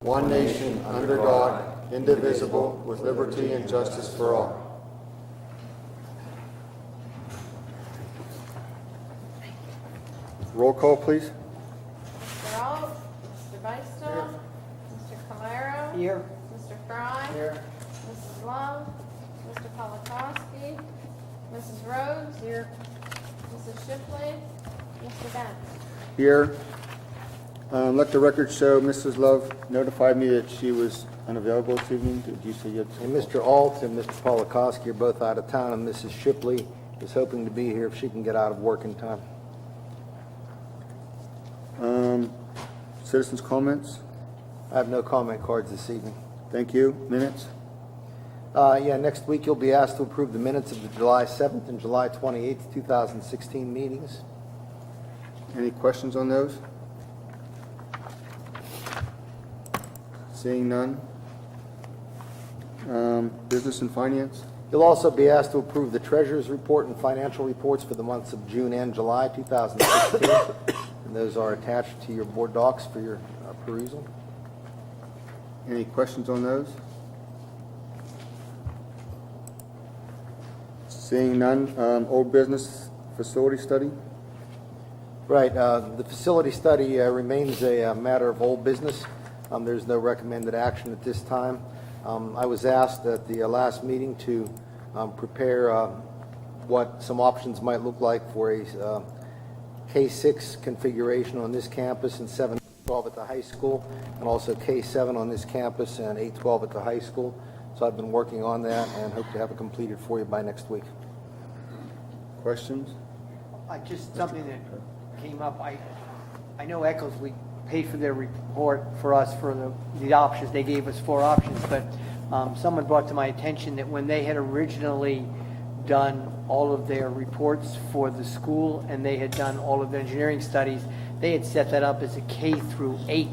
one nation, under God, indivisible, with liberty and justice for all. Roll call, please. Mr. Alt, Mr. Beistel, Mr. Calero. Here. Mr. Fry. Here. Mrs. Love, Mr. Polakowski, Mrs. Rhodes. Here. Mrs. Shipley, Mr. Benz. Here. Let the record show Mrs. Love notified me that she was unavailable this evening. Did you say you had? And Mr. Alt and Mr. Polakowski are both out of town, and Mrs. Shipley is hoping to be here if she can get out of work in time. Citizens' comments? I have no comment cards this evening. Thank you. Minutes? Next week you'll be asked to approve the minutes of the July 7th and July 28th, 2016 meetings. Any questions on those? Seeing none. Business and finance? You'll also be asked to approve the treasurer's report and financial reports for the months of June and July 2016. And those are attached to your board docs for your perusal. Any questions on those? Seeing none. Old business facility study? Right. The facility study remains a matter of old business. There's no recommended action at this time. I was asked at the last meeting to prepare what some options might look like for a K-6 configuration on this campus and 7-12 at the high school, and also K-7 on this campus and 8-12 at the high school. So I've been working on that and hope to have it completed for you by next week. Questions? Just something that came up. I know Eccles, we paid for their report for us for the options. They gave us 4 options, but someone brought to my attention that when they had originally done all of their reports for the school and they had done all of the engineering studies, they had set that up as a K through 8.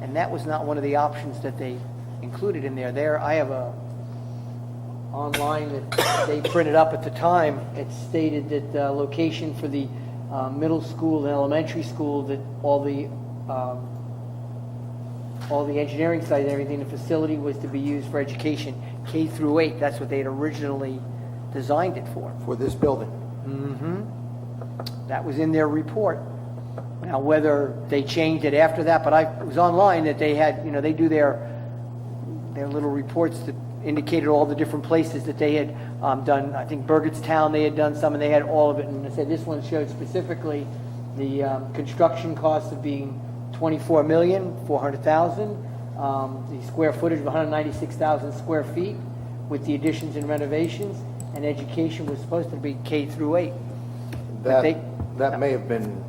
And that was not one of the options that they included in there. I have a online that they printed up at the time. It stated that the location for the middle school and elementary school, that all the engineering studies and everything, the facility was to be used for education K through 8. That's what they had originally designed it for. For this building. Mm-hmm. That was in their report. Now, whether they changed it after that, but it was online that they had, they do their little reports that indicated all the different places that they had done. I think Burgettstown, they had done some, and they had all of it. And they said this one showed specifically the construction cost of being $24,400,000, the square footage of 196,000 square feet with the additions and renovations, and education was supposed to be K through 8. That may have been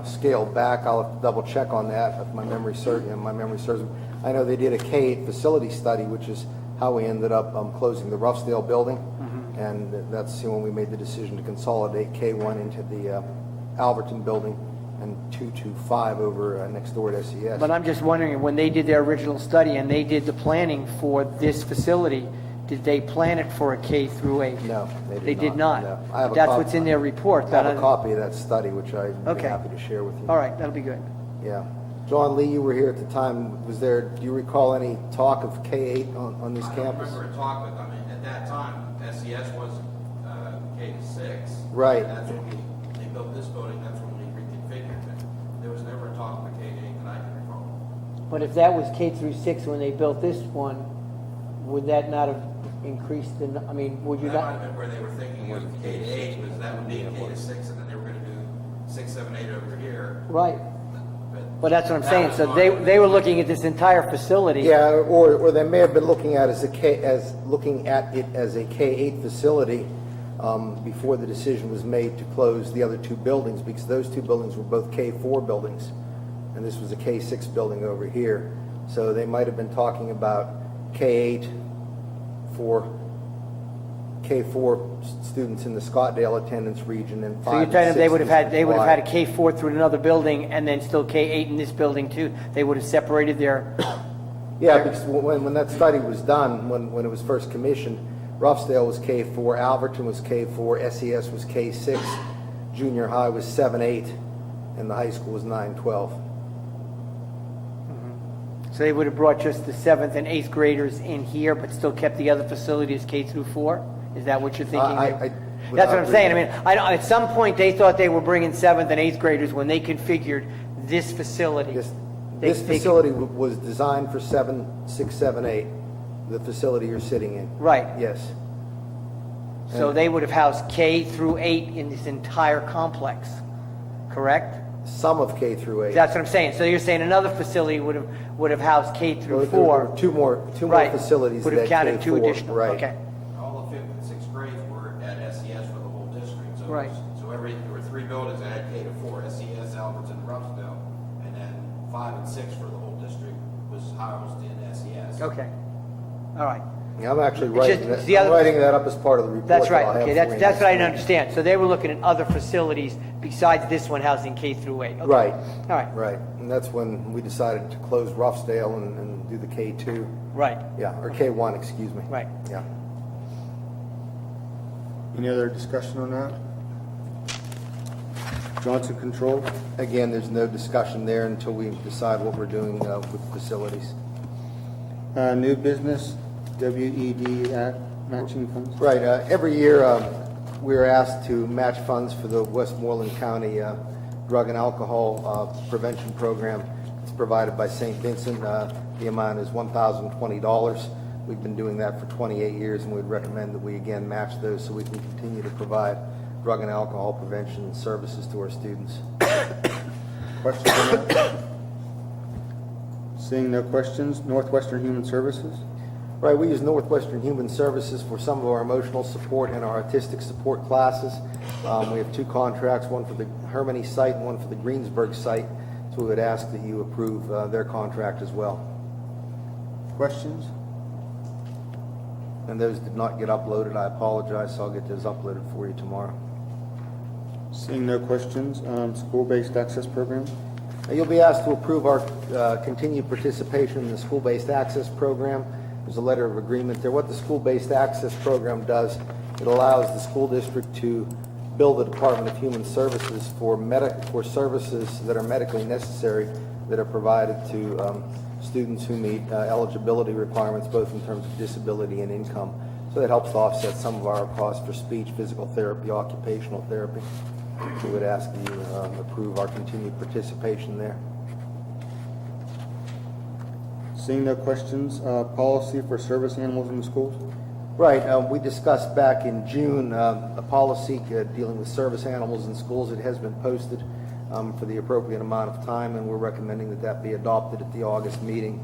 scaled back. I'll have to double check on that if my memory serves. I know they did a K-8 facility study, which is how we ended up closing the Roughdale building, and that's when we made the decision to consolidate K-1 into the Alverton building and 225 over next door at SES. But I'm just wondering, when they did their original study and they did the planning for this facility, did they plan it for a K through 8? No, they did not. No. That's what's in their report. I have a copy of that study, which I'd be happy to share with you. All right, that'll be good. Yeah. John Lee, you were here at the time. Do you recall any talk of K-8 on this campus? I remember a talk, but at that time, SES was K-6. Right. And that's when they built this building. That's when we reconfigured it. There was never a talk of a K-8 that I can recall. But if that was K through 6 when they built this one, would that not have increased would you That not? might have been where they were thinking of K-8, because that would be K-6, and then they were going to do 6, 7, 8 over here. Right. But that's what I'm saying. So they were looking at this entire facility. Yeah, or they may have been looking at it as a K-8 facility before the decision was made to close the other 2 buildings, because those 2 buildings were both K-4 buildings, and this was a K-6 building over here. So they might have been talking about K-8 for K-4 students in the Scottdale attendance region, and 5 So you're telling them they would have had a a K4 through another building and then still K8 in this building too. They would have separated their. Yeah, because when that study was done, when it was first commissioned, Roughdale was K4, Alverton was K4, SES was K6, junior high was 7-8, and the high school was 9-12. So So they would have brought just the 7th and 8th graders in here, but still kept the other facilities K through 4? Is that what you're thinking? That's what I'm saying. I mean, at some point, they thought they were bringing 7th and 8th graders when they configured this facility. This facility was designed for 7, 6, 7, 8, the facility you're sitting in. Right. Yes. So they would have housed K through 8 in this entire complex, correct? Some of K through 8. That's what I'm saying. So you're saying another facility would have housed K through There were 4. Two more Right. facilities. Would have that counted K 2 4, additional. Right. Okay. All the 5th and 6th grades were at SES for the whole district. So Right. So there were 3 buildings that had K to 4, SES, Albertson, and Ruffsdale, and then 5 and 6 for the whole district was housed in SES. Okay. All right. Yeah, I'm actually It's writing just- that, it's the I'm other- writing that up as part of the report. That's that I'll right. have Okay, for that's you what I next didn't understand. So they were looking at other facilities besides this one housing K through 8. Okay. Right. All right. Right, and that's when we decided to close Ruffsdale and do the K2. Right. Yeah, or K1, excuse me. Right. Yeah. Any other discussion on that? Johnson Control? Again, there's no discussion there until we decide what we're doing with facilities. New business, WED Act matching funds? Right, every year we're asked to match funds for the Westmoreland County Drug and Alcohol Prevention Program. It's provided by St. Vincent. The amount is $1,020. We've been doing that for 28 years, and we'd recommend that we again match those so we can continue to provide drug and alcohol prevention services to our students. Questions on that? Seeing no questions, Northwestern Human Services? Right, we use Northwestern Human Services for some of our emotional support and our artistic support classes. We have 2 contracts, one for the Hermione site and one for the Greensburg site. So we would ask that you approve their contract as well. Questions? And those did not get uploaded. I apologize, so I'll get those uploaded for you tomorrow. Seeing no questions, school-based access program? You'll be asked to approve our continued participation in the school-based access program. There's a letter of agreement there. What the school-based access program does, it allows the school district to bill the Department of Human Services for services that are medically necessary that are provided to students who meet eligibility requirements, both in terms of disability and income. So that helps to offset some of our costs for speech, physical therapy, occupational therapy. We would ask that you approve our continued participation there. Seeing no questions, policy for service animals in the schools? Right, we discussed back in June a policy dealing with service animals in schools. It has been posted for the appropriate amount of time, and we're recommending that that be adopted at the August meeting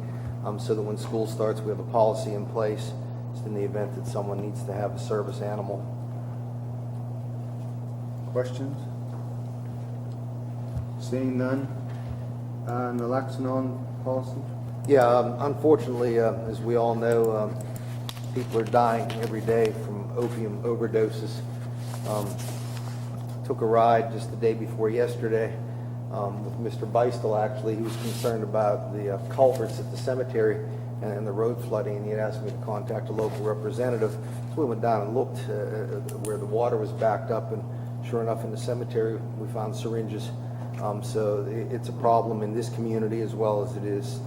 so that when school starts, we have a policy in place just in the event that someone needs to have a service animal. Questions? Seeing none, naloxone policy? Yeah, unfortunately, as we all know, people are dying every day from opium overdoses. Took a ride just the day before yesterday with Mr. Beistel, actually. He was concerned about the culverts at the cemetery and the road flooding, and he had asked me to contact a local representative. So we went down and looked where the water was backed up, and sure enough, in the cemetery, we found syringes. So it's a problem in this community as well as it is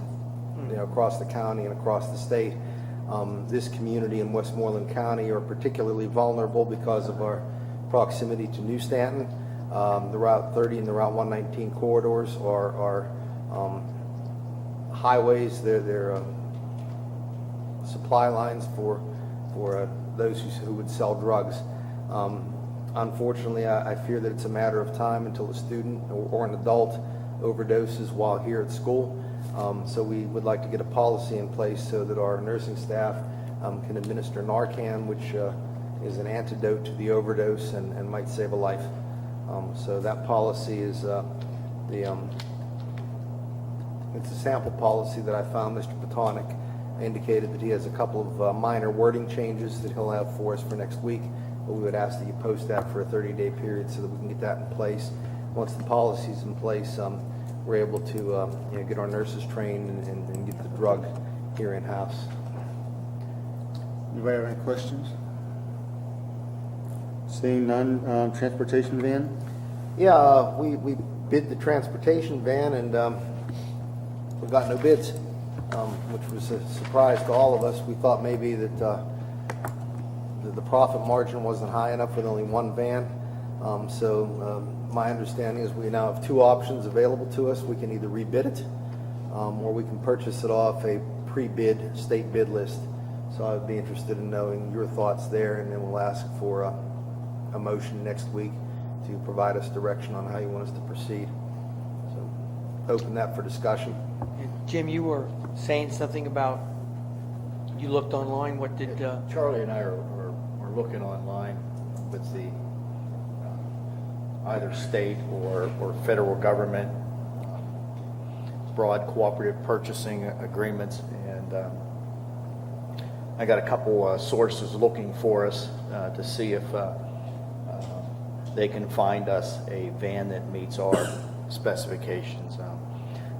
across the county and across the state. This community in Westmoreland County are particularly vulnerable because of our proximity to New Stanton. The Route 30 and the Route 119 corridors are highways. They're supply lines for those who would sell drugs. Unfortunately, I fear that it's a matter of time until a student or an adult overdoses while here at school. So we would like to get a policy in place so that our nursing staff can administer Narcan, which is an antidote to the overdose and might save a life. So that policy is it's a sample policy that I found. Mr. Patonic indicated that he has a couple of minor wording changes that he'll have for us for next week. But we would ask that you post that for a 30-day period so that we can get that in place. Once the policy's in place, we're able to get our nurses trained and get the drug here in-house. Anybody have any questions? Seeing none, transportation van? Yeah, we bid the transportation van and we got no bids. which was a surprise to all of us. We thought maybe that the profit margin wasn't high enough with only one van. My understanding is we now have two options available to us. We can either rebid it, or we can purchase it off a pre-bid state bid list. So I'd be interested in knowing your thoughts there, and then we'll ask for a motion next week to provide us direction on how you want us to proceed. So open that for discussion. And Jim, you were saying something about, you looked online, what did, Charlie and I are looking online with the either state or federal government broad cooperative purchasing agreements, and I got a couple sources looking for us to see if they can find us a van that meets our specifications.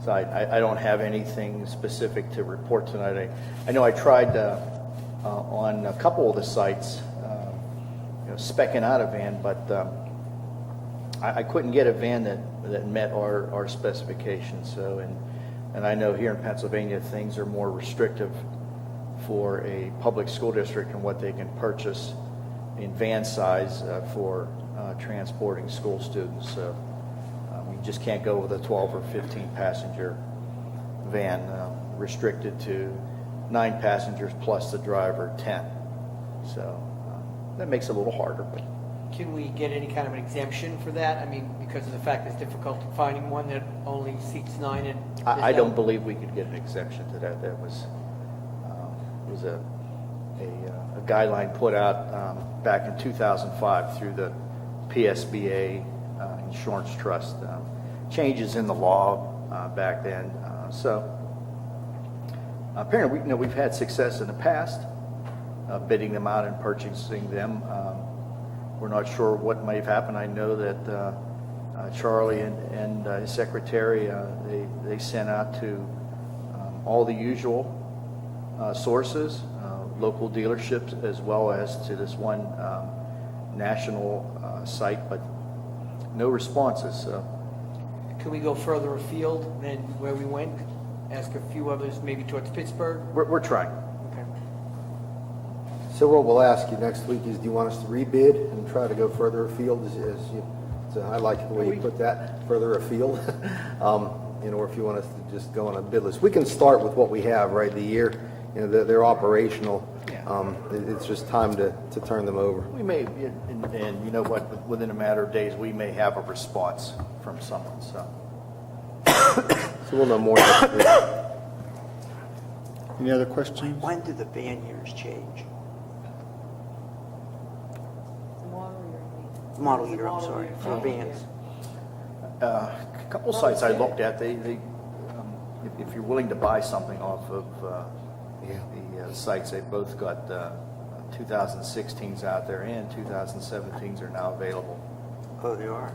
So I don't have anything specific to report tonight. I know I tried on a couple of the sites, specking out a van, but I couldn't get a van that met our specifications. So, and I know here in Pennsylvania things are more restrictive for a public school district and what they can purchase in van size for transporting school students. So you just can't go with a 12 or 15 passenger van, restricted to 9 passengers plus the driver 10. So that makes it a little harder. But can we get any kind of an exemption for that? I mean, because of the fact it's difficult finding one that only seats 9 and... I don't believe we could get an exemption to that. That was a guideline put out back in 2005 through the PSBA Insurance Trust. Changes in the law back then. So apparently, we've had success in the past bidding them out and purchasing them. We're not sure what might have happened. I know that Charlie and his secretary, they sent out to all the usual sources, local dealerships, as well as to this one national site, but no responses. So. Can we go further afield than where we went? Ask a few others, maybe towards Pittsburgh? We're trying. Okay. So what we'll ask you next week is, do you want us to rebid and try to go further afield? So I like the way you put that, further afield. Or if you want us to just go on a bid list. We can start with what we have, right? The year, they're operational. Yeah. It's just time to turn them over. We may, and you know what, within a matter of days, we may have a response from someone. So So we'll know more next week. Any other questions? When do the van years change? Model year, I'm sorry, for vans. a couple sites I looked at, they if you're willing to buy something off of the sites, they've both got 2016s out there and 2017s are now available. Oh, they are?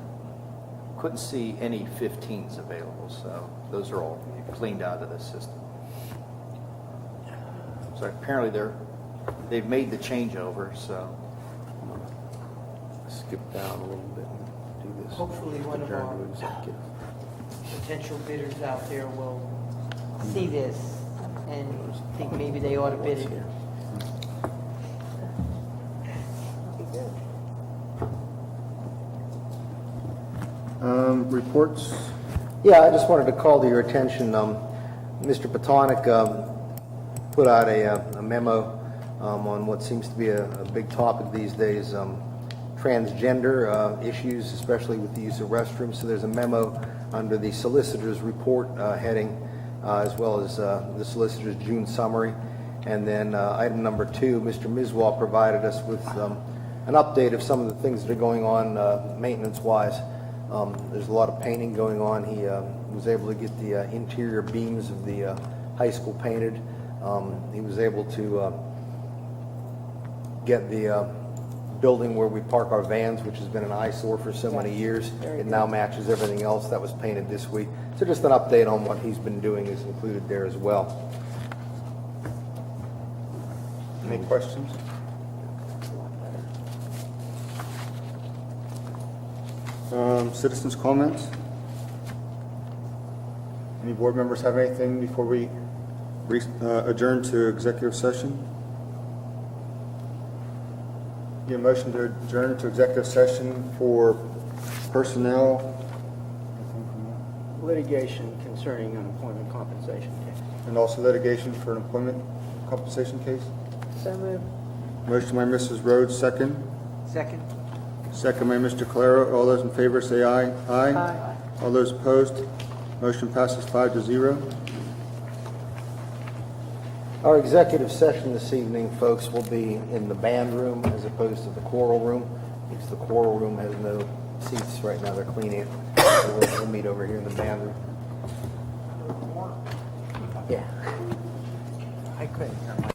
Couldn't see any 15s available, so those are all cleaned out of the system. So apparently they've made the changeover, so. Skip down a little bit and do this. Hopefully one of Adjourn our- to executive. Potential bidders out there will see this and think maybe they ought to bid it. Reports? Yeah, I just wanted to call to your attention, Mr. Patonic put out a memo on what seems to be a big topic these days, transgender issues, especially with the use of restrooms. So there's a memo under the solicitor's report heading, as well as the solicitor's June summary. And then item number 2, Mr. Miswal provided us with an update of some of the things that are going on maintenance-wise. There's a lot of painting going on. He was able to get the interior beams of the high school painted. He was able to get the building where we park our vans, which has been an eyesore for so many years. It now matches everything else that was painted this week. So just an update on what he's been doing is included there as well. Any questions? Citizens' comments? Any board members have anything before we adjourn to executive session. Need a motion to adjourn to executive session for personnel Litigation concerning unemployment compensation case. and also litigation for an employment compensation case. So moved. Motion by Mrs. Rhodes, second. Second? Second by Mr. Calero. All those in favor say aye. Aye. All those opposed? Motion passes 5-0. Our executive session this evening, folks, will be in the band room as opposed to the choral room, because the choral room has no seats right now, they're cleaning it. So we'll meet over here in the band room. Yeah. I couldn't hear my